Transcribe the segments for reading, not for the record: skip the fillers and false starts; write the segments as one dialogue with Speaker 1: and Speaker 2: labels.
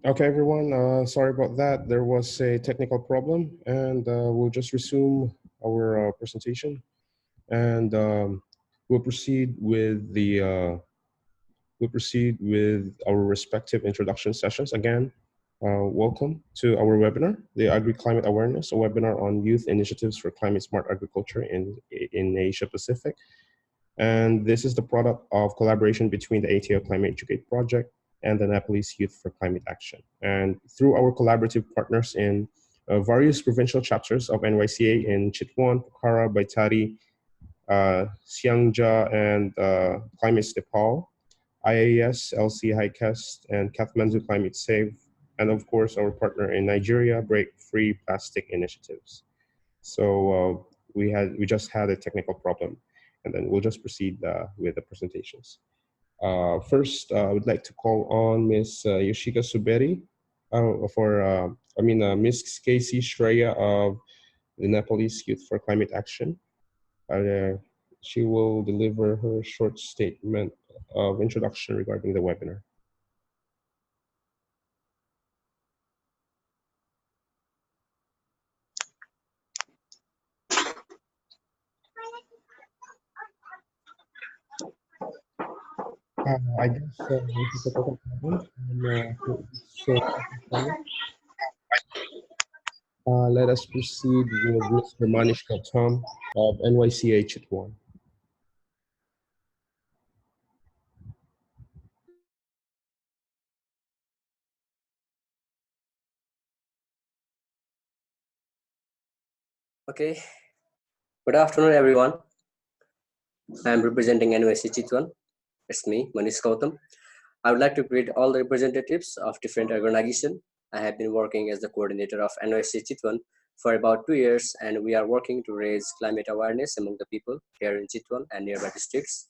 Speaker 1: Okay, everyone, sorry about that. There was a technical problem, and we'll just resume our presentation, and we'll proceed with our respective introduction sessions. Again, welcome to our webinar, the AgriClimate Awareness, a webinar on youth initiatives for climate-smart agriculture in Asia Pacific. And this is the product of collaboration between the ATO-ClimatEducate project and the Nepalese Youth for Climate Action. And through our collaborative partners in various provincial chapters of NYCA in Chitwan, Pokhara, Baitari, Siangja, and Climate Nepal, IAS, LC HiCast, and Kathmandu Climate Save, and of course our partner in Nigeria, Break Free Plastic Initiatives. So we just had a technical problem, and then we'll just proceed with the presentations. First, I would like to call on Ms. Yoshika Suberi Ms. Casey Shreya of the Nepalese Youth for Climate Action. She will deliver her short statement of introduction regarding the webinar. I guess this is a total problem. Let us proceed with Mr. Manish Gautam of NYCA Chitwan.
Speaker 2: Okay. Good afternoon, everyone. I'm representing NYC Chitwan. It's me, Manish Gautam. I would like to greet all the representatives of different organizations. I have been working as the coordinator of NYC Chitwan for about 2 years, and we are working to raise climate awareness among the people here in Chitwan and nearby districts.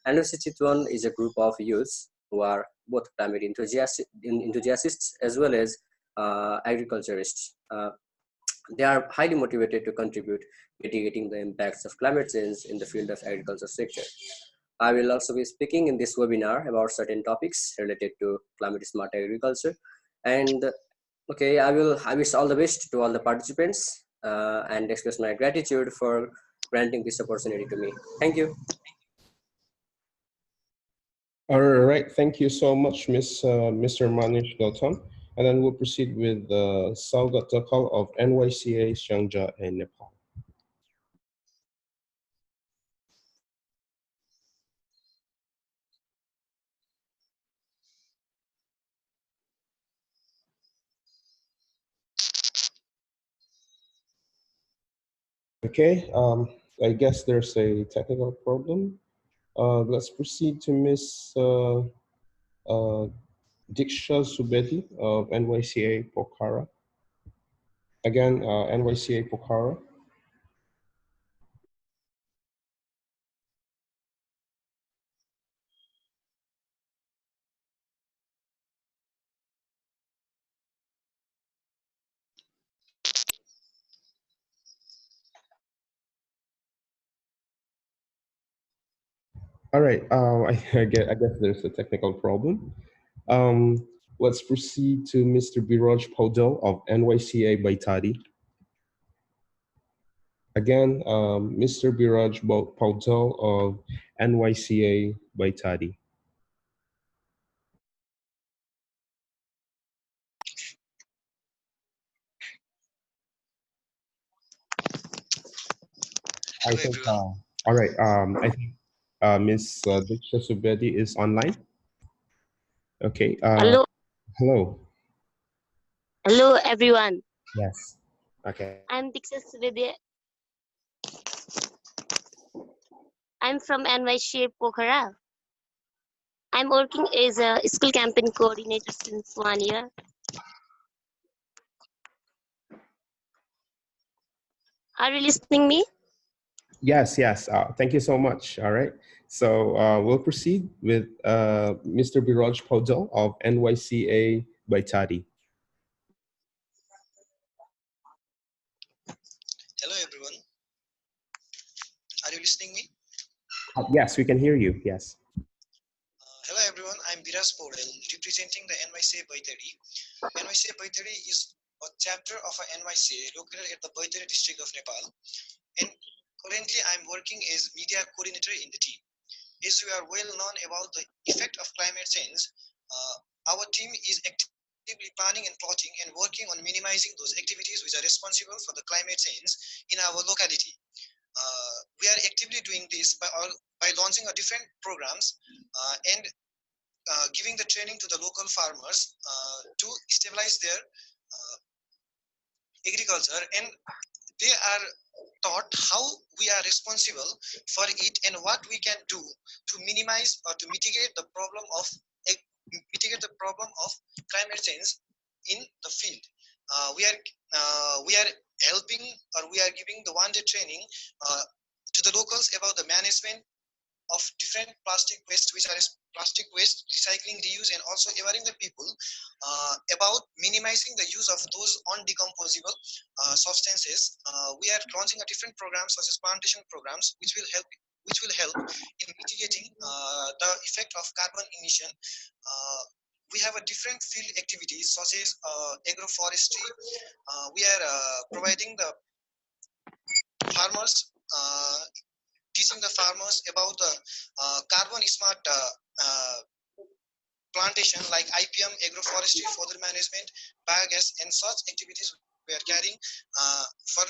Speaker 2: NYC Chitwan is a group of youths who are both climate enthusiasts as well as agriculturists. They are highly motivated to contribute mitigating the impacts of climate change in the field of agriculture sector. I will also be speaking in this webinar about certain topics related to climate smart agriculture. And okay, I wish all the best to all the participants and express my gratitude for granting this opportunity to me. Thank you.
Speaker 1: All right, thank you so much, Mr. Manish Gautam. And then we'll proceed with Saugat Takal of NYCA Siangja in Nepal. Okay, I guess there's a technical problem. Let's proceed to Ms. Diksha Subedi of NYCA Pokhara. Again, NYCA Pokhara. All right, I guess there's a technical problem. Let's proceed to Mr. Biraj Paudel of NYCA Baitadi. Again, Mr. Biraj Paudel of NYCA Baitadi. I think, all right, I think Ms. Diksha Subedi is online. Okay.
Speaker 3: Hello.
Speaker 1: Hello.
Speaker 3: Hello, everyone.
Speaker 1: Yes. Okay.
Speaker 3: I'm Diksha Svidya. I'm from NYCA Pokhara. I'm working as a school campaign coordinator since 1 year. Are you listening me?
Speaker 1: Yes, yes. Thank you so much. All right. So we'll proceed with Mr. Biraj Paudel of NYCA Baitadi.
Speaker 4: Hello, everyone. Are you listening me?
Speaker 1: Yes, we can hear you. Yes.
Speaker 4: Hello, everyone. I'm Biraj Paudel, representing the NYCA Baitadi. NYCA Baitari is a chapter of a NYCA located at the Baitari district of Nepal. And currently I'm working as media coordinator in the team. As we are well known about the effect of climate change, our team is actively planning and plotting and working on minimizing those activities which are responsible for the climate change in our locality. We are actively doing this by launching a different programs and giving the training to the local farmers to stabilize their agriculture, and they are taught how we are responsible for it and what we can do to minimize or to mitigate the problem of climate change in the field. We are helping, or we are giving the one-day training to the locals about the management of different plastic waste, which are plastic waste, recycling, reuse, and also aware the people about minimizing the use of those undecomposable substances. We are launching a different programs such as plantation programs, which will help in mitigating the effect of carbon emission. We have a different field activities such as agroforestry. We are providing the farmers, teaching the farmers about the carbon smart plantation like IPM, agroforestry, further management, biogas, and such activities we are carrying for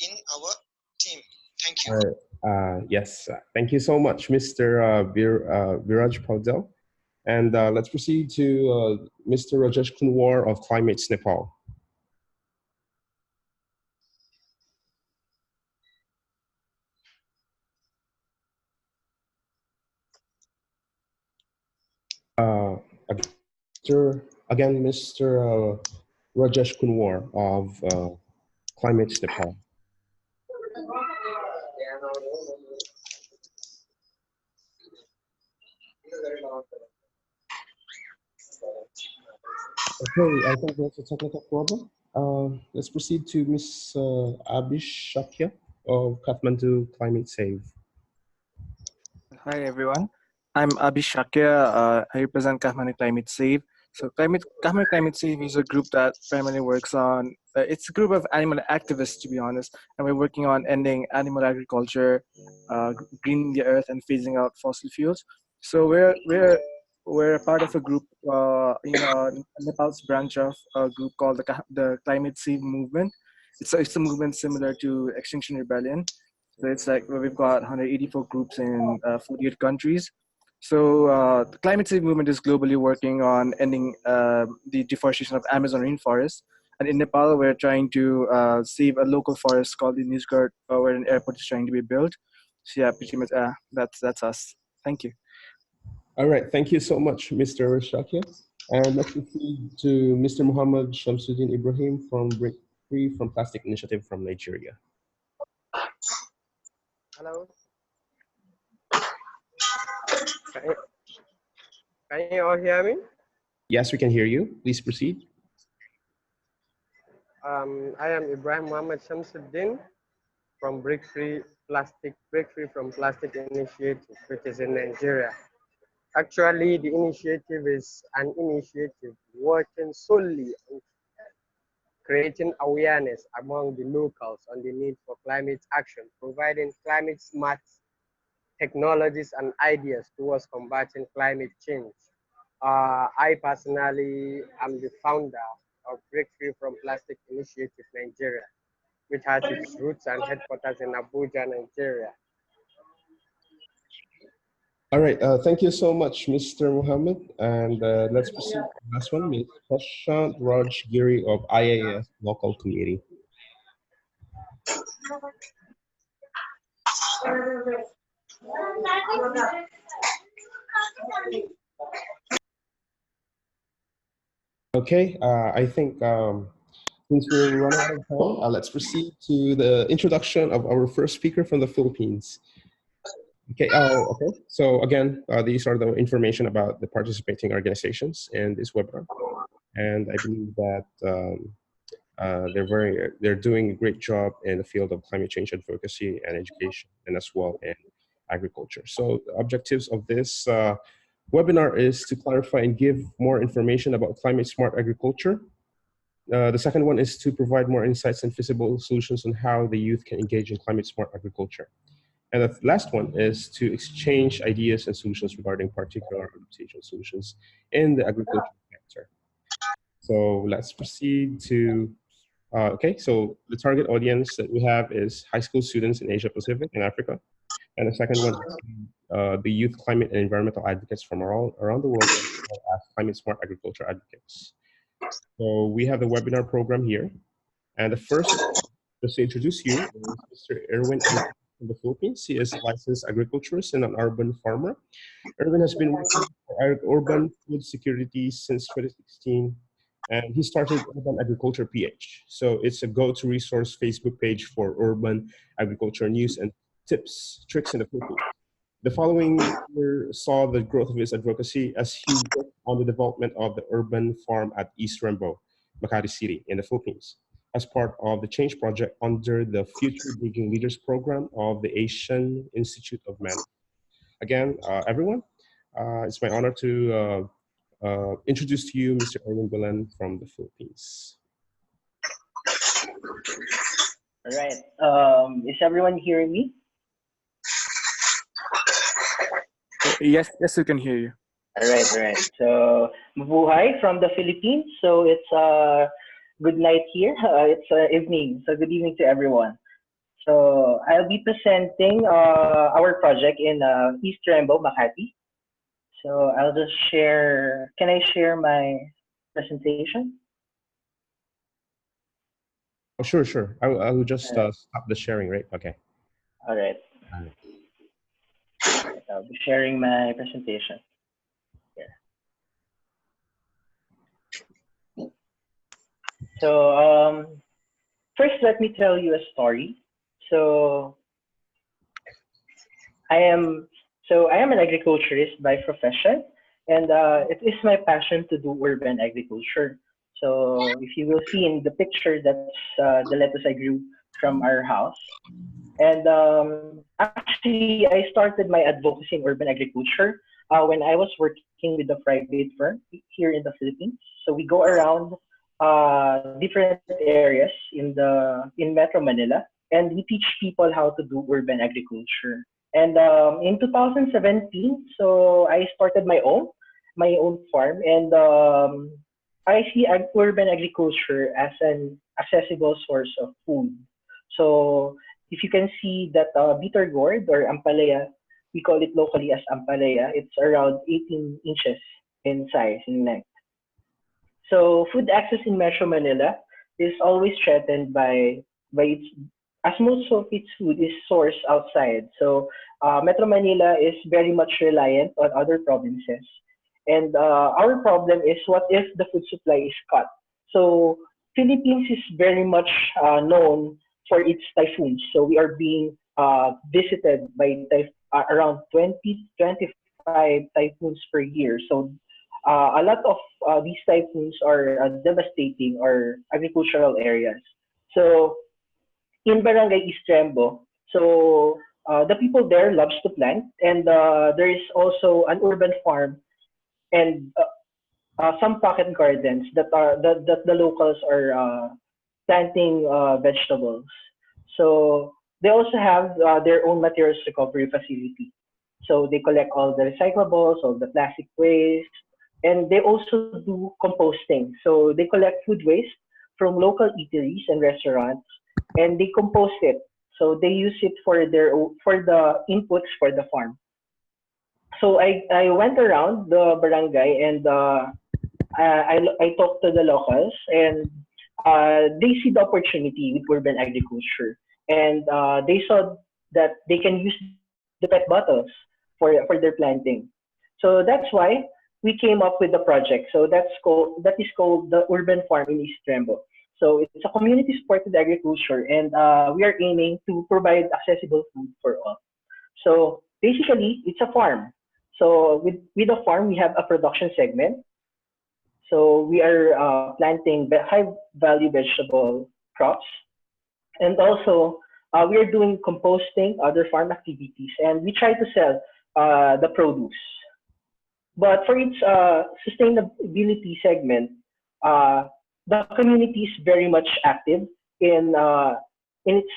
Speaker 4: in our team. Thank you.
Speaker 1: Yes, thank you so much, Mr. Viraj Paudel. And let's proceed to Mr. Rajesh Kunwar of Climates Nepal. Again, Mr. Rajesh Kunwar of Climates Nepal. Okay, I think there's a technical problem. Let's proceed to Ms. Abhishakya of Kathmandu Climate Save.
Speaker 5: Hi everyone, I'm Abhishakya. I represent Kathmandu Climate Save. So Kathmandu Climate Save is a group that primarily works on, it's a group of animal activists to be honest, and we're working on ending animal agriculture, greening the earth and phasing out fossil fuels. So we're a part of a group in Nepal's branch of a group called the Climate Save movement. It's a movement similar to Extinction Rebellion. So it's like we've got 184 groups in 48 countries. So the climate change movement is globally working on ending the deforestation of Amazon rainforest. And in Nepal, we're trying to save a local forest called the Nizgard, where an airport is trying to be built. So yeah, pretty much that's us. Thank you.
Speaker 1: All right, thank you so much, Mr. Shakir. And let's proceed to Mr. Muhammad Shamsuddin Ibrahim from Break Free from Plastic Initiative from Nigeria.
Speaker 6: Hello. Can you all hear me?
Speaker 1: Yes, we can hear you. Please proceed.
Speaker 6: I am Ibrahim Muhammad Shamsuddin from Break Free from Plastic Initiative, which is in Nigeria. Actually, the initiative is an initiative working solely on creating awareness among the locals on the need for climate action, providing climate smart technologies and ideas towards combating climate change. I personally am the founder of Breakthrough from Plastic Initiative Nigeria, which has its roots and headquarters in Abuja, Nigeria.
Speaker 1: All right, thank you so much, Mr. Muhammad. And let's proceed to the last one, Ms. Prashant Raj Giri of IAS Local Committee. Okay, I think since we're running out of time, let's proceed to the introduction of our first speaker from the Philippines. Okay, okay. So again, these are the information about the participating organizations in this webinar. And I believe that they're doing a great job in the field of climate change advocacy and education, and as well in agriculture. So the objectives of this webinar is to clarify and give more information about climate smart agriculture. The second one is to provide more insights and feasible solutions on how the youth can engage in climate smart agriculture. And the last one is to exchange ideas and solutions regarding particular adaptation solutions in the agriculture sector. So let's proceed to, okay, so the target audience that we have is high school students in Asia Pacific and Africa. And the second one is the youth climate and environmental advocates from around the world, as well as climate smart agriculture advocates. So we have the webinar program here. And the first, just to introduce you, is Mr. Erwin from the Philippines. He is a licensed agriculturist and an urban farmer. Erwin has been working for urban food security since 2016, and he started Urban Agriculture PH. So it's a go-to resource Facebook page for urban agriculture news and tips, tricks in the Philippines. The following year saw the growth of his advocacy as he worked on the development of the urban farm at East Tremble, Makati City in the Philippines, as part of the Change Project under the Future Digging Leaders Program of the Asian Institute of Management. Again, everyone, it's my honor to introduce to you Mr. Erwin Belen from the Philippines.
Speaker 7: All right. Is everyone hearing me?
Speaker 5: Yes, yes, we can hear you.
Speaker 7: All right, all right. So, mabuhay from the Philippines. So it's good night here. It's evening. So good evening to everyone. So I'll be presenting our project in East Tremble, Makati. So I'll just share. Can I share my presentation?
Speaker 1: Oh, sure, sure. I will just stop the sharing, right? Okay.
Speaker 7: All right. I'll be sharing my presentation here. So first, let me tell you a story. So I am an agriculturist by profession, and it is my passion to do urban agriculture. So if you will see in the picture, that's the lettuce I grew from our house. And actually, I started my advocacy in urban agriculture when I was working with a private firm here in the Philippines. So we go around different areas in Metro Manila, and we teach people how to do urban agriculture. And in 2017, so I started my own farm, and I see urban agriculture as an accessible source of food. So if you can see that bitter gourd or ampalaya, we call it locally as ampalaya. It's around 18 inches in size, in length. So food access in Metro Manila is always threatened by its, as most of its food is sourced outside. So Metro Manila is very much reliant on other provinces. And our problem is, what if the food supply is cut? So Philippines is very much known for its typhoons. So we are being visited by around 25 typhoons per year. So a lot of these typhoons are devastating our agricultural areas. So in Barangay East Trembo, so the people there loves to plant, and there is also an urban farm and some pocket gardens that the locals are planting vegetables. So they also have their own materials recovery facility. So they collect all the recyclables, all the plastic waste, and they also do composting. So they collect food waste from local eateries and restaurants, and they compost it. So they use it for the inputs for the farm. So I went around the barangay, and I talked to the locals, and they see the opportunity with urban agriculture, and they saw that they can use the PET bottles for their planting. So that's why we came up with the project. So that is called the Urban Farm in East Tremble. So it's a community-supported agriculture, and we are aiming to provide accessible food for all. So basically, it's a farm. So with a farm, we have a production segment. So we are planting high-value vegetable crops, and also we are doing composting, other farm activities, and we try to sell the produce. But for its sustainability segment, the community is very much active in its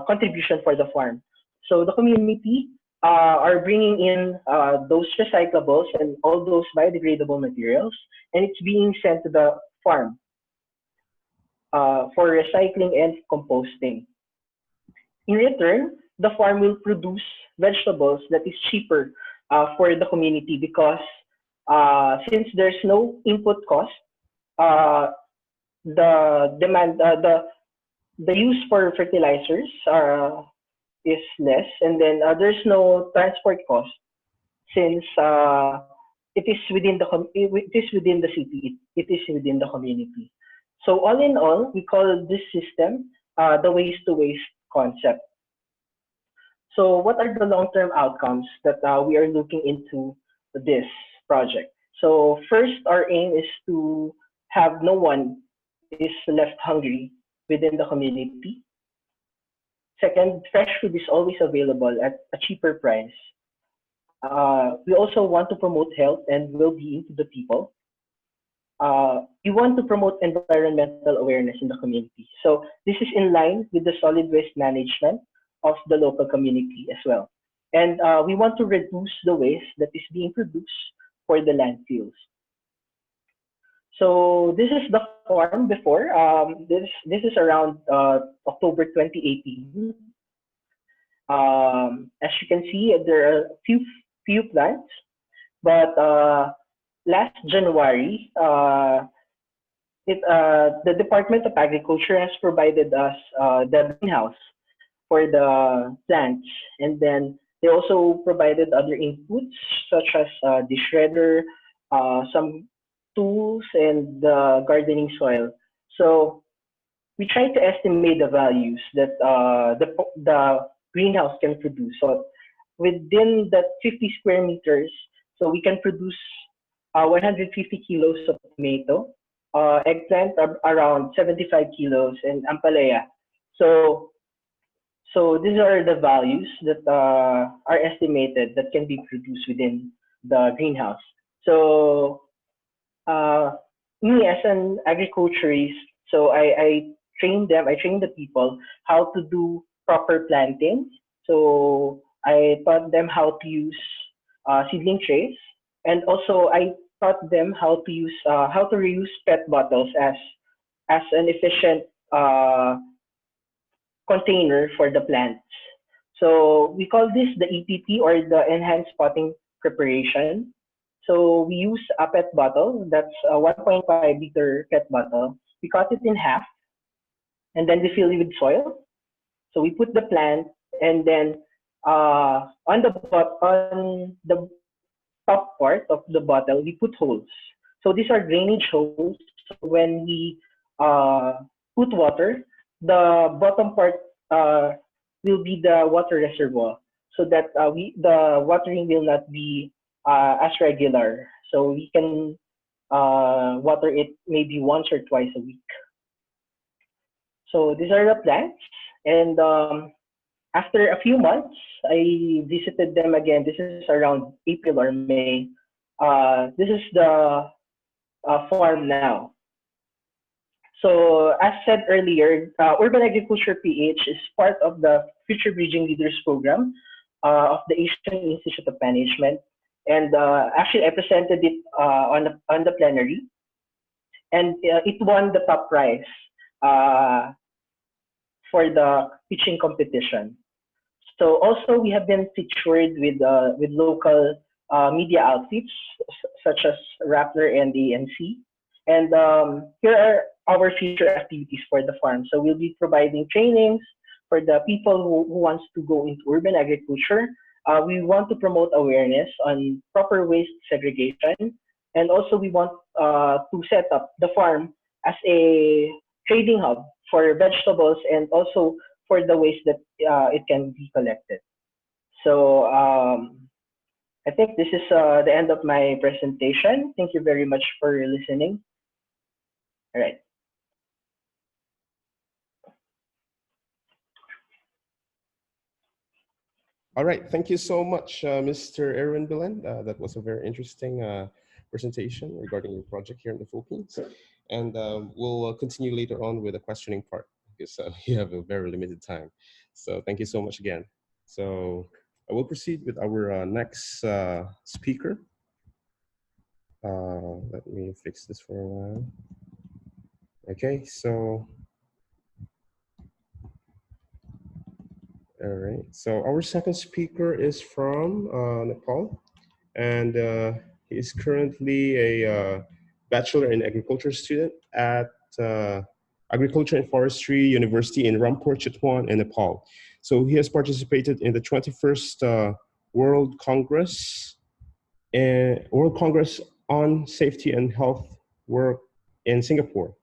Speaker 7: contribution for the farm. So the community are bringing in those recyclables and all those biodegradable materials, and it's being sent to the farm for recycling and composting. In return, the farm will produce vegetables that is cheaper for the community because since there's no input cost, uh, the demand, the use for fertilizers is less, and then there's no transport cost since it is within the city, it is within the community. So all in all, we call this system the waste to waste concept. So what are the long-term outcomes that we are looking into this project? So first, our aim is to have no one is left hungry within the community. Second, fresh food is always available at a cheaper price. We also want to promote health and well-being to the people. We want to promote environmental awareness in the community. So this is in line with the solid waste management of the local community as well. And we want to reduce the waste that is being produced for the landfills. So this is the farm before. This is around October 2018. As you can see, there are few plants, but last January, the Department of Agriculture has provided us the greenhouse for the plants, and then they also provided other inputs such as the shredder, some tools, and the gardening soil. So we try to estimate the values that the greenhouse can produce. So within that 50 square meters, so we can produce 150 kilos of tomato, eggplant around 75 kilos, and ampalaya. So these are the values that are estimated that can be produced within the greenhouse. So me as an agriculturist, so I train them, I train the people how to do proper planting. So I taught them how to use seedling trays, and also I taught them how to reuse PET bottles as an efficient container for the plants. So we call this the EPP, or the enhanced potting preparation. So we use a PET bottle, that's a 1.5 liter PET bottle. We cut it in half, and then we fill it with soil. So we put the plant, and then on the top part of the bottle, we put holes. So these are drainage holes. So when we put water, the bottom part will be the water reservoir, so that the watering will not be as regular. So we can water it maybe once or twice a week. So these are the plants, and after a few months, I visited them again. This is around April or May. This is the farm now. So as said earlier, Urban Agriculture PH is part of the Future Bridging Leaders Program of the Asian Institute of Management. And actually, I presented it on the plenary, and it won the top prize for the pitching competition. So also we have been featured with local media outfits such as Rappler and ANC. And here are our future activities for the farm. So we'll be providing trainings for the people who wants to go into urban agriculture. We want to promote awareness on proper waste segregation. And also we want to set up the farm as a trading hub for vegetables, and also for the waste that it can be collected. So I think this is the end of my presentation. Thank you very much for listening. All right.
Speaker 1: All right, thank you so much, Mr. Erwin Belen. That was a very interesting presentation regarding your project here in the Philippines. And we'll continue later on with the questioning part because we have a very limited time. So thank you so much again. So I will proceed with our next speaker. Let me fix this for a while. Okay, so all right. So our second speaker is from Nepal, and he is currently a Bachelor in Agriculture student at Agriculture and Forestry University in Rampur, Chitwan, in Nepal. So he has participated in the 21st World Congress on Safety and Health Work in Singapore.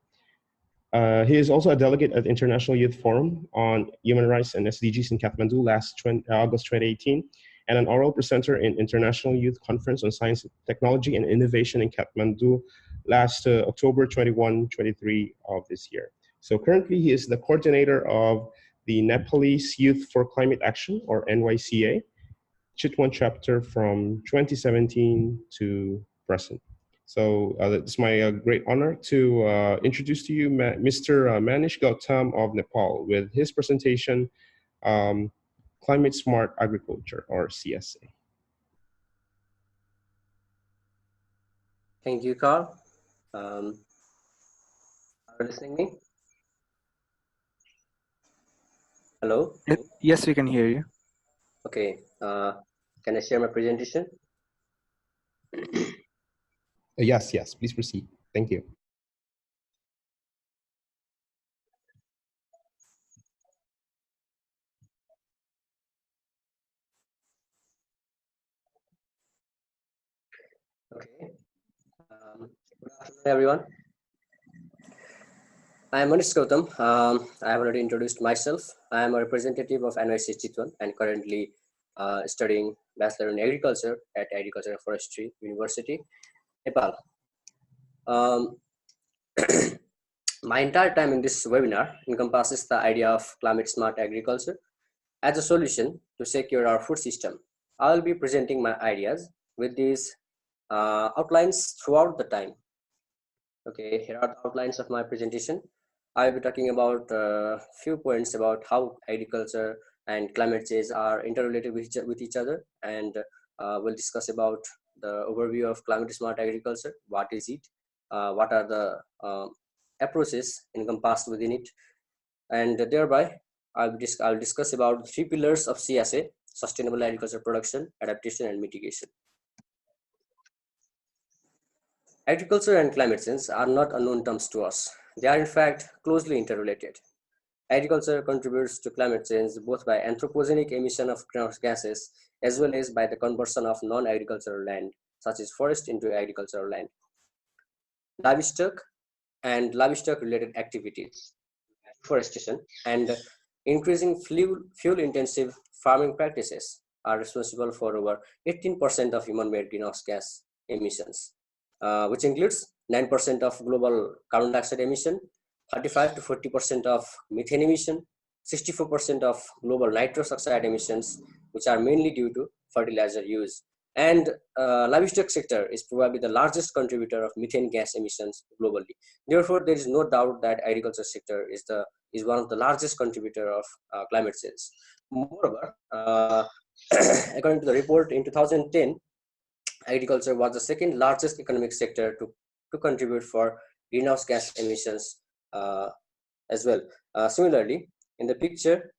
Speaker 1: He is also a delegate at the International Youth Forum on Human Rights and SDGs in Kathmandu last August 2018, and an oral presenter in International Youth Conference on Science, Technology, and Innovation in Kathmandu last October 21, 23 of this year. So currently he is the coordinator of the Nepalese Youth for Climate Action, or NYCA, Chitwan chapter from 2017 to present. So it's my great honor to introduce to you Mr. Manish Gautam of Nepal with his presentation, Climate Smart Agriculture, or CSA.
Speaker 2: Thank you, Carl. Are you listening me? Hello?
Speaker 5: Yes, we can hear you.
Speaker 2: Okay. Can I share my presentation?
Speaker 1: Yes, please proceed. Thank you.
Speaker 2: Okay. Good afternoon, everyone. I am Manish Gautam. I have already introduced myself. I am a representative of NYCA Chitwan and currently studying Bachelor in Agriculture at Agriculture and Forestry University, Nepal. My entire time in this webinar encompasses the idea of climate smart agriculture as a solution to secure our food system. I will be presenting my ideas with these outlines throughout the time. Okay, here are the outlines of my presentation. I will be talking about a few points about how agriculture and climate change are interrelated with each other, and we'll discuss about the overview of climate smart agriculture. What is it? What are the approaches encompassed within it? And thereby, I'll discuss about 3 pillars of CSA: sustainable agriculture production, adaptation, and mitigation. Agriculture and climate change are not unknown terms to us. They are in fact closely interrelated. Agriculture contributes to climate change both by anthropogenic emission of greenhouse gases as well as by the conversion of non-agricultural land, such as forest, into agricultural land. Livestock and livestock-related activities, deforestation, and increasing fuel-intensive farming practices are responsible for over 18% of human-made greenhouse gas emissions, which includes 9% of global carbon dioxide emission, 35 to 40% of methane emission, 64% of global nitrous oxide emissions, which are mainly due to fertilizer use. And livestock sector is probably the largest contributor of methane gas emissions globally. Therefore, there is no doubt that agriculture sector is one of the largest contributor of climate change. Moreover, according to the report in 2010, agriculture was the second largest economic sector to contribute for greenhouse gas emissions as well. Similarly, in the picture,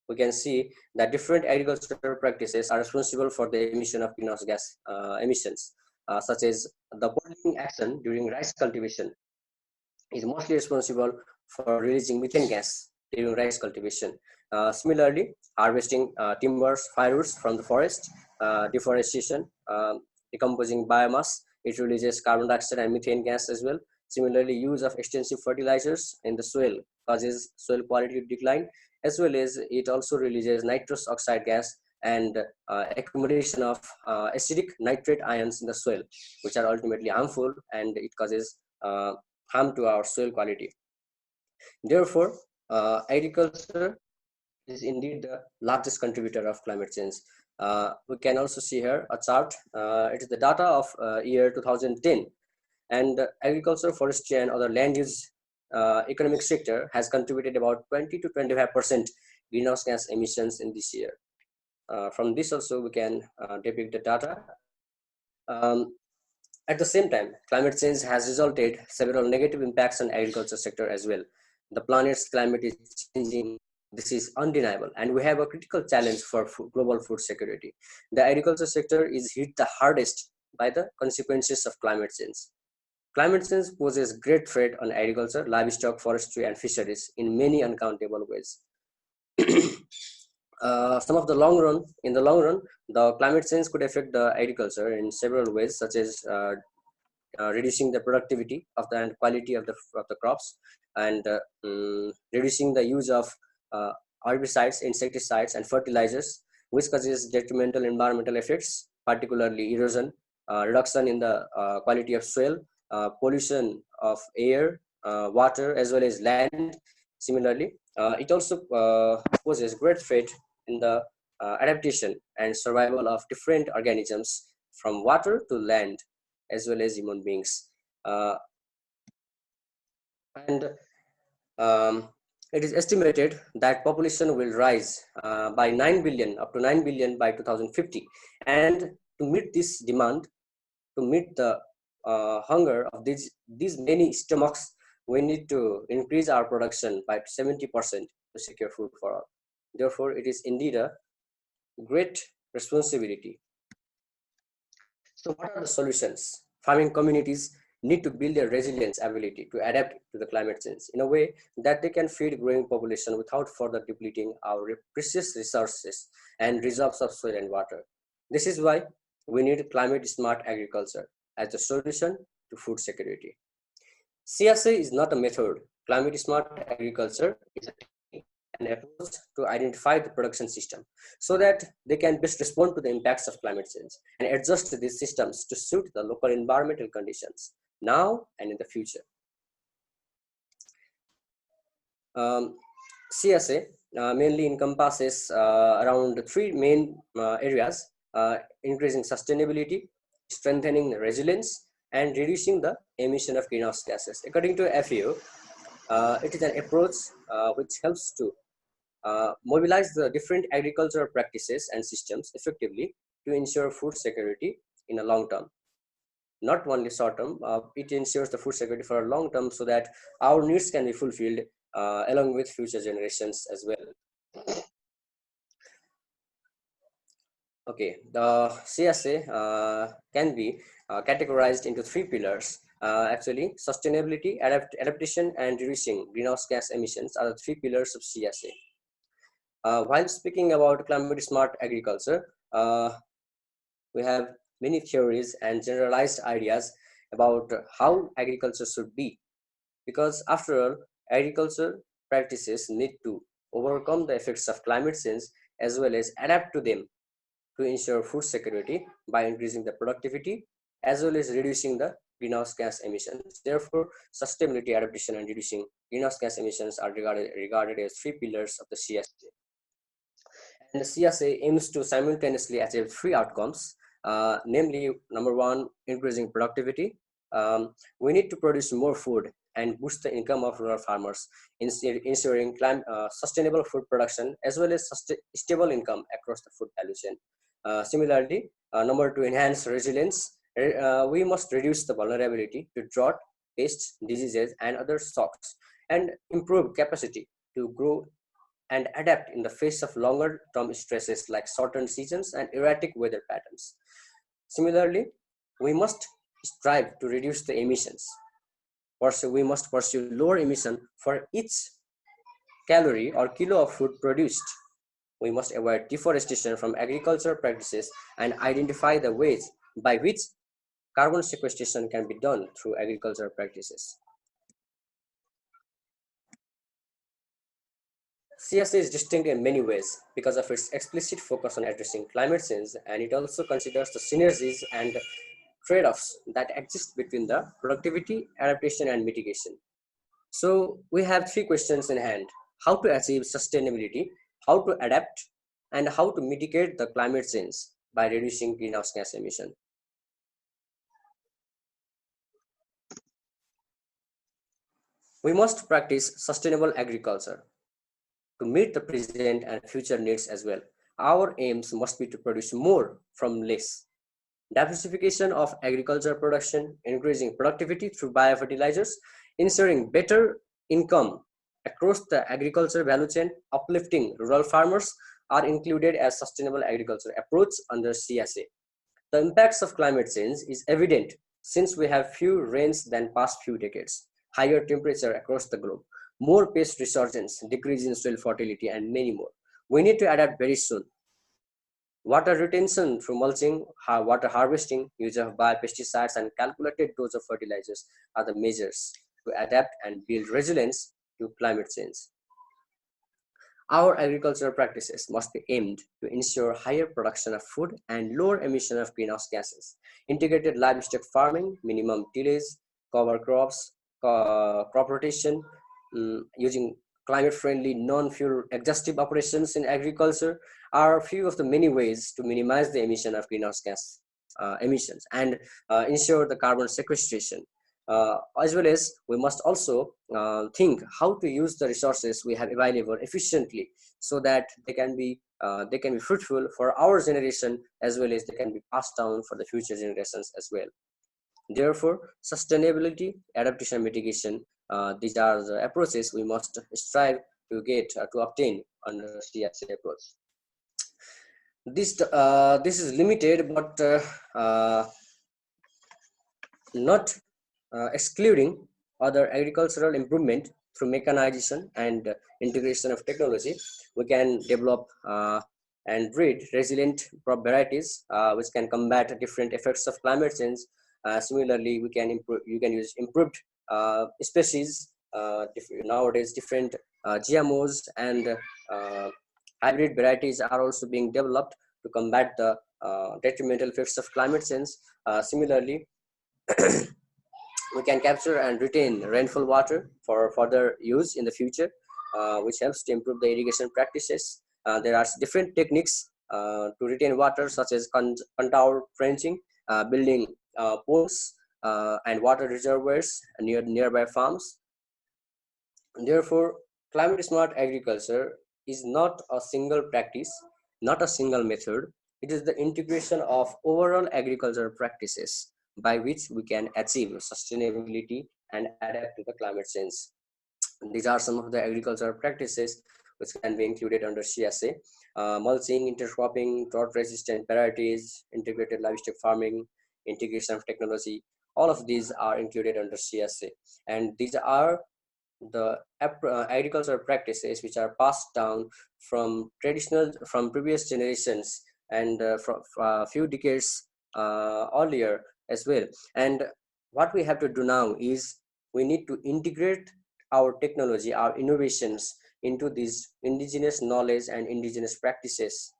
Speaker 2: we can see that different agricultural practices are responsible for the emission of greenhouse gas emissions, such as the bottling action during rice cultivation is mostly responsible for releasing methane gas during rice cultivation. Similarly, harvesting timbers, firewoods from the forest, deforestation, decomposing biomass, it releases carbon dioxide and methane gas as well. Similarly, use of extensive fertilizers in the soil causes soil quality decline, as well as it also releases nitrous oxide gas and accumulation of acidic nitrate ions in the soil, which are ultimately harmful, and it causes harm to our soil quality. Therefore, agriculture is indeed the largest contributor of climate change. We can also see here a chart. It is the data of year 2010, and agriculture, forestry, and other land use economic sector has contributed about 20 to 25% greenhouse gas emissions in this year. From this also we can depict the data. Um, at the same time, climate change has resulted several negative impacts on agriculture sector as well. The planet's climate is changing. This is undeniable, and we have a critical challenge for global food security. The agriculture sector is hit the hardest by the consequences of climate change. Climate change poses great threat on agriculture, livestock, forestry, and fisheries in many uncountable ways. In the long run, the climate change could affect the agriculture in several ways, such as reducing the productivity of the and quality of the crops, and reducing the use of herbicides, insecticides, and fertilizers, which causes detrimental environmental effects, particularly erosion, reduction in the quality of soil, pollution of air, water, as well as land. Similarly, it also poses great threat in the adaptation and survival of different organisms from water to land, as well as human beings. And it is estimated that population will rise by 9 billion, up to 9 billion by 2050. And to meet this demand, to meet the hunger of these many stomachs, we need to increase our production by 70% to secure food for all. Therefore, it is indeed a great responsibility. So what are the solutions? Farming communities need to build their resilience ability to adapt to the climate change in a way that they can feed growing population without further depleting our precious resources and reserves of soil and water. This is why we need climate smart agriculture as a solution to food security. CSA is not a method. Climate smart agriculture is a technique and approach to identify the production system so that they can best respond to the impacts of climate change and adjust these systems to suit the local environmental conditions now and in the future. CSA mainly encompasses around three main areas: increasing sustainability, strengthening resilience, and reducing the emission of greenhouse gases. According to FAO, it is an approach which helps to mobilize the different agricultural practices and systems effectively to ensure food security in a long term. Not only short term, it ensures the food security for a long term so that our needs can be fulfilled along with future generations as well. Okay, the CSA can be categorized into three pillars. Actually, sustainability, adaptation, and reducing greenhouse gas emissions are the three pillars of CSA. While speaking about climate smart agriculture, we have many theories and generalized ideas about how agriculture should be, because after all, agriculture practices need to overcome the effects of climate change as well as adapt to them to ensure food security by increasing the productivity as well as reducing the greenhouse gas emissions. Therefore, sustainability, adaptation, and reducing greenhouse gas emissions are regarded as three pillars of the CSA. And the CSA aims to simultaneously achieve three outcomes, namely, number one, increasing productivity. We need to produce more food and boost the income of rural farmers, ensuring sustainable food production as well as stable income across the food value chain. Similarly, number two, enhance resilience. We must reduce the vulnerability to drought, pests, diseases, and other shocks, and improve capacity to grow and adapt in the face of longer term stresses like shortened seasons and erratic weather patterns. Similarly, we must strive to reduce the emissions. We must pursue lower emission for each calorie or kilo of food produced. We must avoid deforestation from agricultural practices and identify the ways by which carbon sequestration can be done through agricultural practices. CSA is distinct in many ways because of its explicit focus on addressing climate change, and it also considers the synergies and trade-offs that exist between the productivity, adaptation, and mitigation. So we have three questions in hand: how to achieve sustainability, how to adapt, and how to mitigate the climate change by reducing greenhouse gas emission. We must practice sustainable agriculture to meet the present and future needs as well. Our aims must be to produce more from less. Diversification of agriculture production, increasing productivity through biofertilizers, ensuring better income across the agriculture value chain, uplifting rural farmers are included as sustainable agriculture approach under CSA. The impacts of climate change is evident since we have fewer rains than past few decades, higher temperature across the globe, more pest resurgence, decrease in soil fertility, and many more. We need to adapt very soon. Water retention through mulching, water harvesting, use of biopesticides, and calculated dose of fertilizers are the measures to adapt and build resilience to climate change. Our agricultural practices must be aimed to ensure higher production of food and lower emission of greenhouse gases. Integrated livestock farming, minimum tillage, cover crops, crop rotation, using climate-friendly, non-fuel exhaustive operations in agriculture are a few of the many ways to minimize the emission of greenhouse gas emissions and ensure the carbon sequestration. As well as we must also think how to use the resources we have available efficiently so that they can be fruitful for our generation as well as they can be passed down for the future generations as well. Therefore, sustainability, adaptation, mitigation, these are the approaches we must strive to get to obtain under CSA approach. This is limited, but not excluding other agricultural improvement through mechanization and integration of technology. We can develop and breed resilient crop varieties which can combat different effects of climate change. Similarly, you can use improved species. Nowadays, different GMOs and hybrid varieties are also being developed to combat the detrimental effects of climate change. Similarly, we can capture and retain rainfall water for further use in the future, which helps to improve the irrigation practices. There are different techniques to retain water, such as contour trenching, building ponds and water reservoirs near nearby farms. Therefore, climate smart agriculture is not a single practice, not a single method. It is the integration of overall agricultural practices by which we can achieve sustainability and adapt to the climate change. These are some of the agricultural practices which can be included under CSA. Mulching, intercropping, drought-resistant varieties, integrated livestock farming, integration of technology, all of these are included under CSA. And these are the agricultural practices which are passed down from previous generations and from a few decades earlier as well. And what we have to do now is we need to integrate our technology, our innovations into these indigenous knowledge and indigenous practices.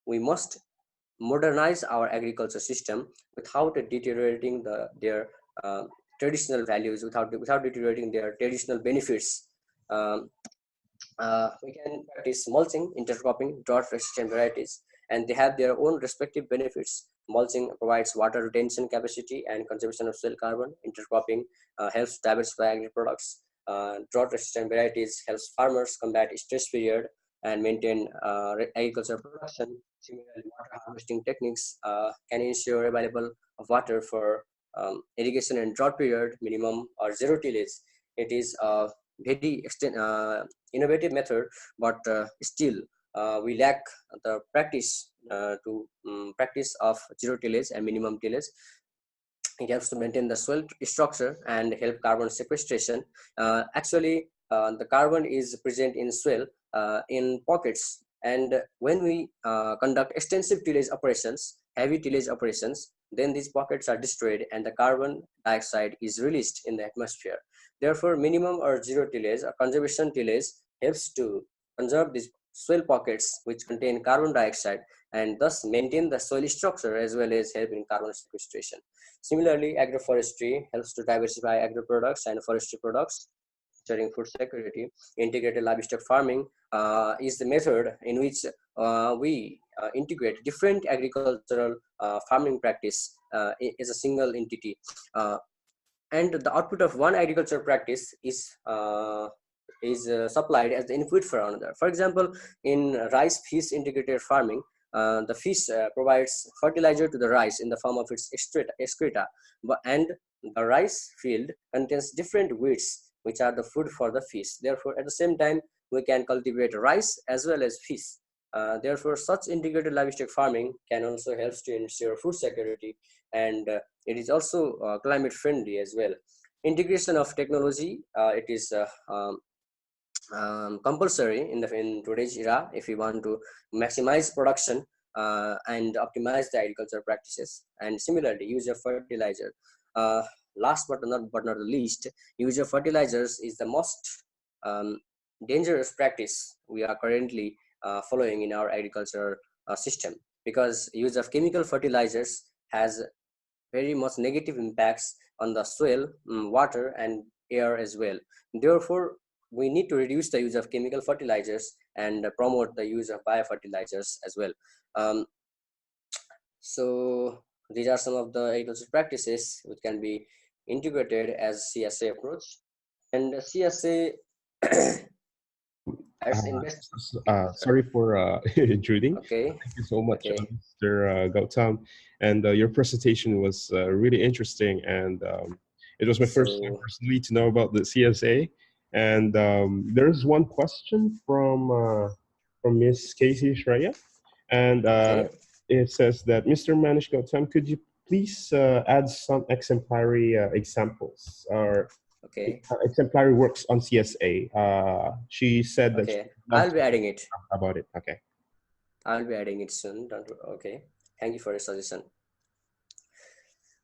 Speaker 2: We must modernize our agriculture system without deteriorating their traditional values, without deteriorating their traditional benefits. We can practice mulching, intercropping, drought-resistant varieties, and they have their own respective benefits. Mulching provides water retention capacity and conservation of soil carbon. Intercropping helps diversify agri products. Drought-resistant varieties helps farmers combat stress period and maintain agricultural production. Similarly, water harvesting techniques can ensure available of water for irrigation and drought period, minimum or zero tillage. It is a very innovative method, but still we lack the practice practice of zero tillage and minimum tillage. It helps to maintain the soil structure and help carbon sequestration. Actually, the carbon is present in soil in pockets, and when we conduct extensive tillage operations, heavy tillage operations, then these pockets are destroyed and the carbon dioxide is released in the atmosphere. Therefore, minimum or zero tillage or conservation tillage helps to conserve these soil pockets which contain carbon dioxide and thus maintain the soil structure as well as help in carbon sequestration. Similarly, agroforestry helps to diversify agro products and forestry products. ensuring food security. Integrated livestock farming is the method in which we integrate different agricultural farming practice as a single entity. And the output of one agricultural practice is supplied as the input for another. For example, in rice fish integrated farming, the fish provides fertilizer to the rice in the form of its excreta, and the rice field contains different weeds which are the food for the fish. Therefore, at the same time, we can cultivate rice as well as fish. Therefore, such integrated livestock farming can also help to ensure food security, and it is also climate friendly as well. Integration of technology, it is compulsory in today's era if we want to maximize production and optimize the agricultural practices. And similarly, use of fertilizer. Last but not the least, use of fertilizers is the most dangerous practice we are currently following in our agricultural system, because use of chemical fertilizers has very much negative impacts on the soil, water, and air as well. Therefore, we need to reduce the use of chemical fertilizers and promote the use of biofertilizers as well. So these are some of the agricultural practices which can be integrated as CSA approach. And CSA as
Speaker 1: sorry for intruding.
Speaker 2: Okay.
Speaker 1: Thank you so much,
Speaker 2: Okay.
Speaker 1: Mr. Gautam. And your presentation was really interesting. And it was my first time personally to know about the CSA. And there's one question from Miss Casey Shreya. And it says that, Mr. Manish Gautam, could you please add some exemplary examples or exemplary works on CSA? She said that
Speaker 2: I'll be adding it
Speaker 1: about it. Okay,
Speaker 2: I'll be adding it soon. Okay, thank you for your suggestion.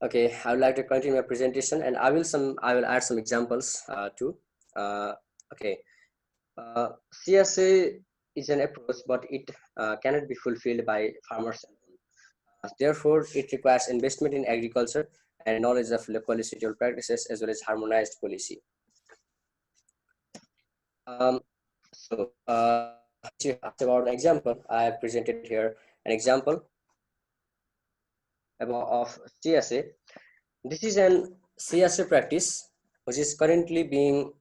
Speaker 2: Okay, I would like to continue my presentation, and I will add some examples too. Okay, CSA is an approach, but it cannot be fulfilled by farmers. Therefore, it requires investment in agriculture and knowledge of local institutional practices as well as harmonized policy. So, you asked about an example. I have presented here an example of CSA. This is an CSA practice which is currently being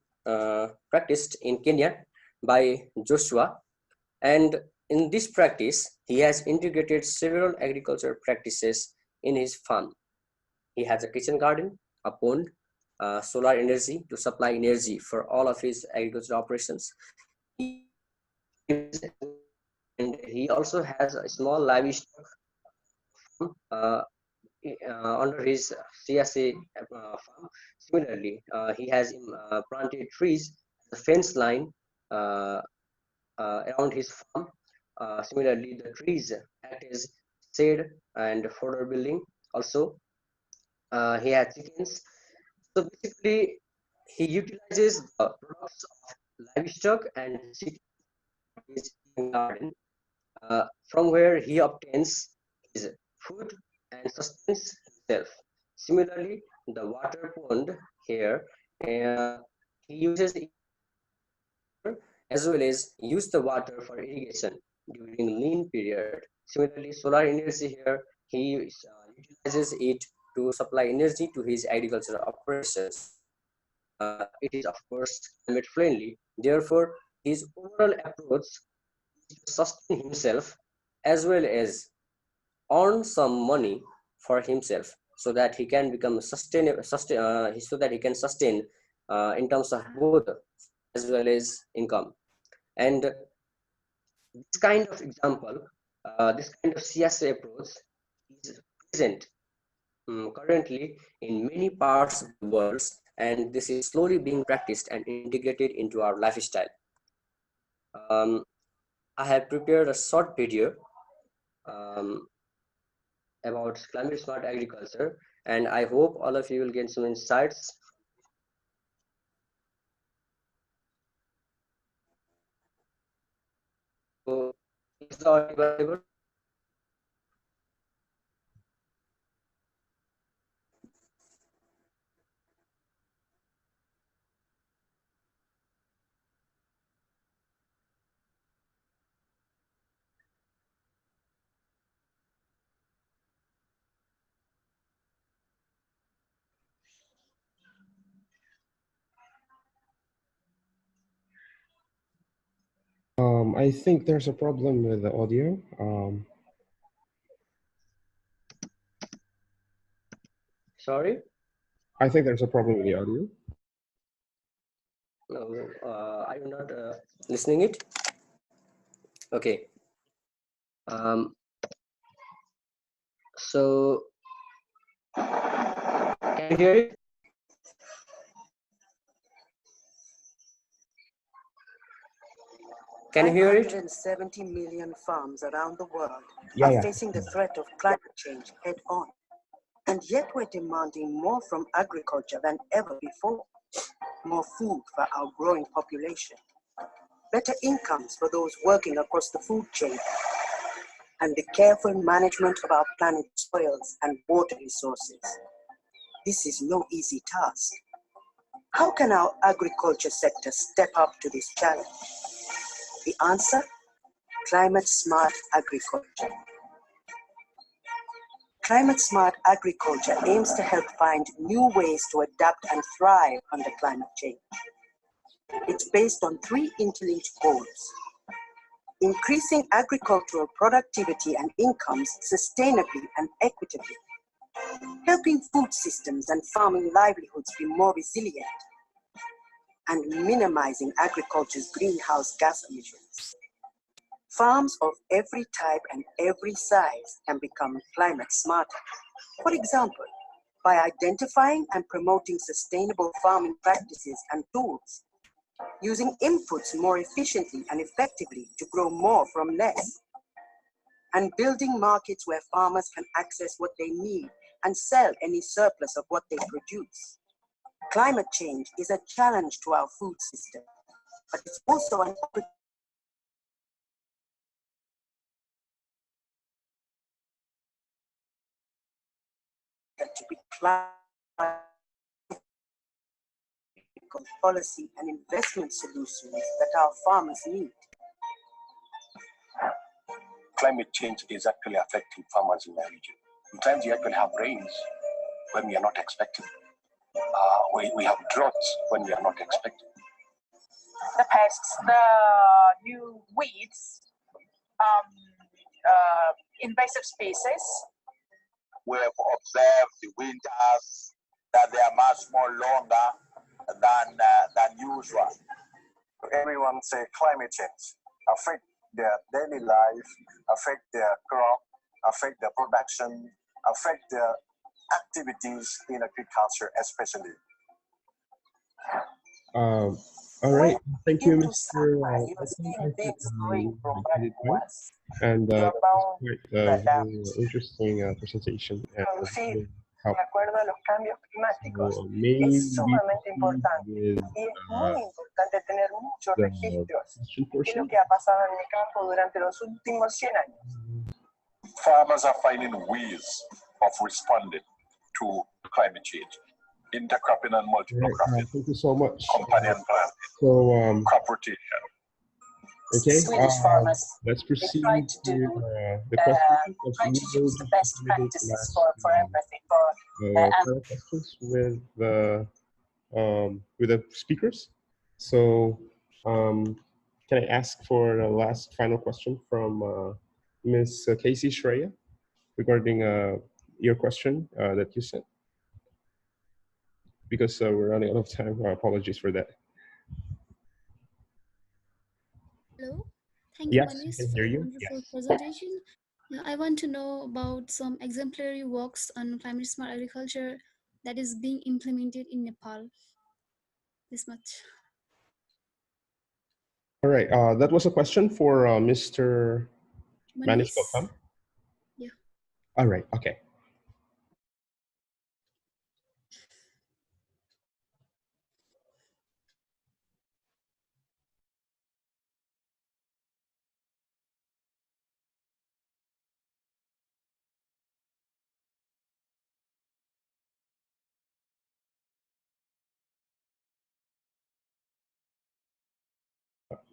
Speaker 2: practiced in Kenya by Joshua, and in this practice he has integrated several agricultural practices in his farm. He has a kitchen garden, a pond, solar energy to supply energy for all of his agricultural operations. And he also has a small livestock under his CSA farm. Similarly, he has planted trees, the fence line around his farm. Similarly, the trees act as shade and fodder building. Also, he has chickens. So basically, he utilizes the products of livestock and his garden, from where he obtains his food and sustains himself. Similarly, the water pond here, he uses as well as use the water for irrigation during lean period. Similarly, solar energy here, he utilizes it to supply energy to his agricultural operations. It is of course climate friendly. Therefore, his overall approach is to sustain himself as well as earn some money for himself, so that he can become sustainable, so that he can sustain in terms of both as well as income. And this kind of example, this kind of CSA approach is present currently in many parts of the world, and this is slowly being practiced and integrated into our lifestyle. I have prepared a short video about climate smart agriculture, and I hope all of you will get some insights. So, is the audio available?
Speaker 1: I think there's a problem with the audio.
Speaker 2: Sorry?
Speaker 1: I think there's a problem with the audio.
Speaker 2: No, are you not listening it? Okay. So, can you hear it? Can you hear it?
Speaker 8: 170 million farms around the world
Speaker 1: Yeah,
Speaker 8: are facing the threat of climate change head on. And yet we're demanding more from agriculture than ever before. More food for our growing population. Better incomes for those working across the food chain. And the careful management of our planet's soils and water resources. This is no easy task. How can our agriculture sector step up to this challenge? The answer? Climate smart agriculture. Climate smart agriculture aims to help find new ways to adapt and thrive under climate change. It's based on 3 interlinked goals: increasing agricultural productivity and incomes sustainably and equitably, helping food systems and farming livelihoods be more resilient, and minimizing agriculture's greenhouse gas emissions. Farms of every type and every size can become climate smarter. For example, by identifying and promoting sustainable farming practices and tools, using inputs more efficiently and effectively to grow more from less, and building markets where farmers can access what they need and sell any surplus of what they produce. Climate change is a challenge to our food system, but it's also an opportunity to be policy and investment solutions that our farmers need.
Speaker 9: Climate change is actually affecting farmers in the region. Sometimes you actually have rains when we are not expecting. We have droughts when we are not expecting.
Speaker 10: The pests, the new weeds, invasive species.
Speaker 11: We have observed the winters that they are much more longer than usual.
Speaker 9: Everyone say climate change affect their daily life, affect their crop, affect their production, affect their activities in agriculture especially.
Speaker 1: All right, thank you, Mr. And that was quite a very interesting presentation. And help. So, maybe with the question portion.
Speaker 11: Farmers are finding ways of responding to climate change. Intercropping and multiple cropping.
Speaker 1: Thank you so much.
Speaker 11: Companion planting.
Speaker 1: So,
Speaker 11: crop rotation.
Speaker 1: Okay, let's proceed to the questions.
Speaker 10: Use the best practices for everything.
Speaker 1: Questions with the speakers. So, can I ask for the last final question from Ms. Casey Shreya regarding your question that you sent? Because we're running out of time. Apologies for that.
Speaker 12: Hello. Thank you,
Speaker 1: Yes,
Speaker 12: Manish,
Speaker 1: I can
Speaker 12: for
Speaker 1: hear
Speaker 12: the
Speaker 1: you.
Speaker 12: wonderful
Speaker 1: Yes.
Speaker 12: presentation. Now, I want to know about some exemplary works on climate smart agriculture that is being implemented in Nepal. This much.
Speaker 1: All right. That was a question for Mr. Manish Gautam.
Speaker 12: Yeah.
Speaker 1: All right. Okay.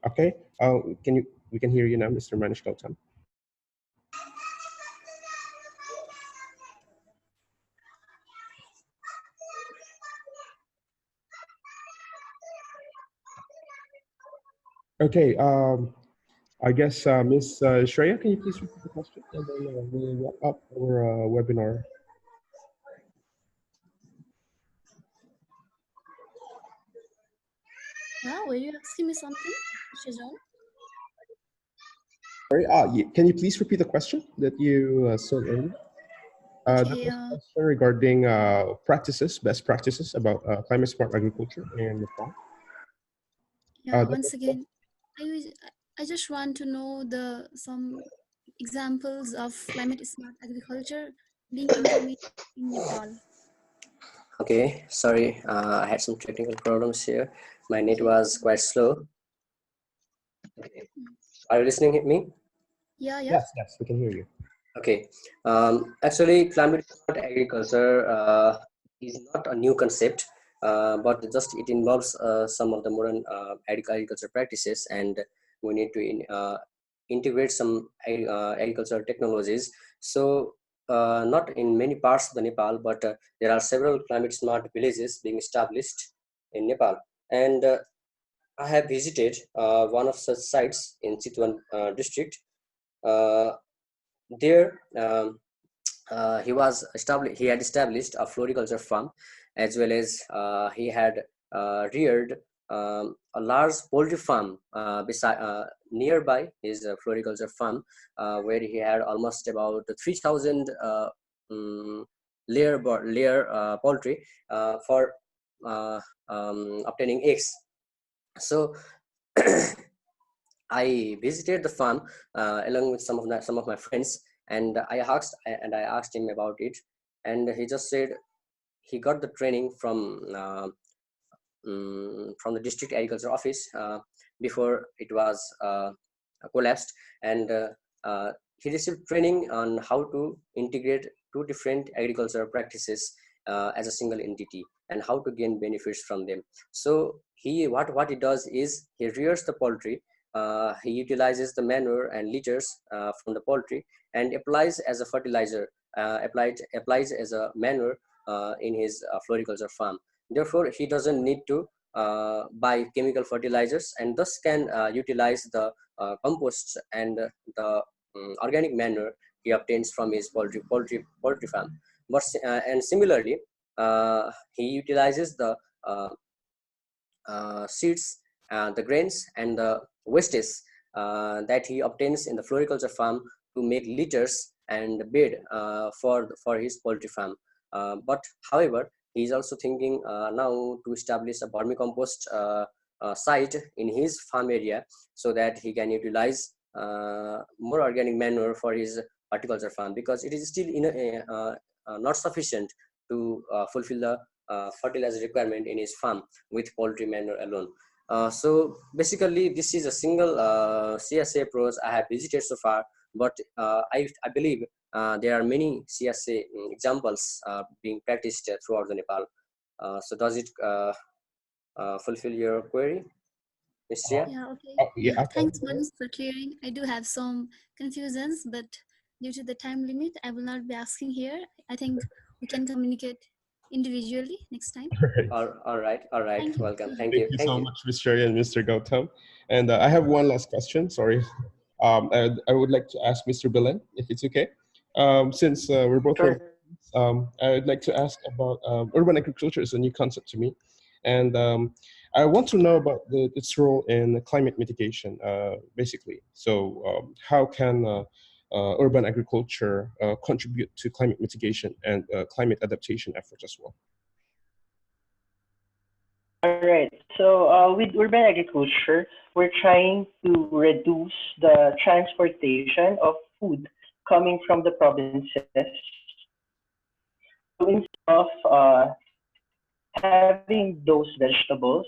Speaker 1: Okay. We can hear you now, Mr. Manish Gautam. Okay. I guess Ms. Shreya, can you please repeat the question, and then we'll wrap up our webinar.
Speaker 12: Yeah, were you asking me something, Shajan?
Speaker 1: Sorry, can you please repeat the question that you said earlier? That
Speaker 12: Okay,
Speaker 1: was a question regarding best practices about climate smart agriculture in Nepal.
Speaker 12: yeah, once again, I just want to know some examples of climate smart agriculture being implemented in Nepal.
Speaker 2: Okay, sorry, I had some technical problems here. My net
Speaker 12: Okay.
Speaker 2: was quite slow. Okay. Are you listening to me?
Speaker 12: Yeah, yeah.
Speaker 1: Yes, we can hear you.
Speaker 2: Okay. Actually, climate smart agriculture is not a new concept, but just it involves some of the modern agriculture practices, and we need to integrate some agricultural technologies. So, not in many parts of the Nepal, but there are several climate smart villages being established in Nepal, and I have visited one of such sites in Chitwan district. Uh, there he had established a floriculture farm, as well as he had reared a large poultry farm beside nearby his floriculture farm, where he had almost about 3,000 layer poultry for obtaining eggs. So I visited the farm along with some of my friends, and I asked him about it, and he just said he got the training from the district agriculture office before it was collapsed, and he received training on how to integrate two different agricultural practices as a single entity, and how to gain benefits from them. So what he does is he rears the poultry. He utilizes the manure and litters from the poultry and applies as a fertilizer, applies as a manure in his floriculture farm. Therefore, he doesn't need to buy chemical fertilizers, and thus can utilize the composts and the organic manure he obtains from his poultry farm. But and similarly, he utilizes the seeds, the grains, and the wastes that he obtains in the floriculture farm to make litters and bed for his poultry farm. But however, he is also thinking now to establish a vermicompost site in his farm area, so that he can utilize more organic manure for his horticulture farm, because it is still not sufficient to fulfill the fertilizer requirement in his farm with poultry manure alone. So basically, this is a single CSA approach I have visited so far, but I believe there are many CSA examples being practiced throughout the Nepal. So does it fulfill your query, Ms. Ria?
Speaker 12: Yeah, okay.
Speaker 1: Yeah,
Speaker 12: Thanks, Manis, for clearing. I do have some confusions, but due to the time limit, I will not be asking here. I think we can communicate individually next time.
Speaker 2: All right.
Speaker 12: Thank you.
Speaker 2: Welcome.
Speaker 1: Thank you so much, Ms. Sherry and Mr. Gautam. And I have one last question. Sorry. I would like to ask Mr. Belen, if it's okay. Since we're both
Speaker 7: Sure.
Speaker 1: I would like to ask about urban agriculture is a new concept to me. And I want to know about its role in climate mitigation, basically. So how can urban agriculture contribute to climate mitigation and climate adaptation efforts as well?
Speaker 7: All right. So with urban agriculture, we're trying to reduce the transportation of food coming from the provinces. So instead of having those vegetables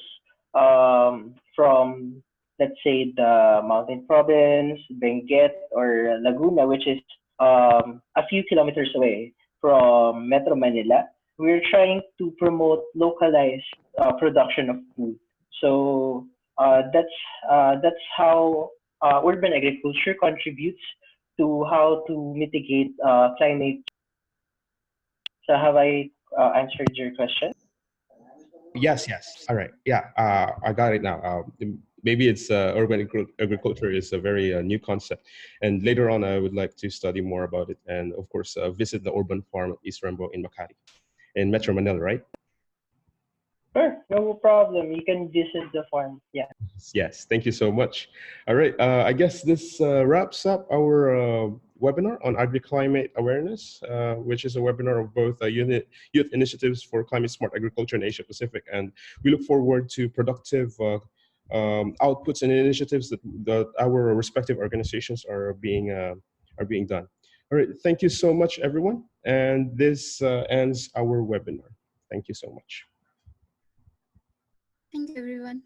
Speaker 7: from, let's say, the Mountain Province, Benguet, or Laguna, which is a few kilometers away from Metro Manila, we're trying to promote localized production of food. So that's how urban agriculture contributes to how to mitigate climate. So have I answered your question?
Speaker 1: Yes. All right. Yeah, I got it now. maybe it's urban agriculture is a very new concept. And later on, I would like to study more about it, and of course, visit the urban farm of East Rembo in Makati, in Metro Manila, right?
Speaker 7: Sure, no problem. You can visit the farm. Yeah.
Speaker 1: Yes, thank you so much. All right, I guess this wraps up our webinar on AgriClimate awareness, which is a webinar of both youth initiatives for climate smart agriculture in Asia Pacific, and we look forward to productive outputs and initiatives that our respective organizations are being done. All right, thank you so much, everyone, and this ends our webinar. Thank you so much.
Speaker 12: Thank you, everyone.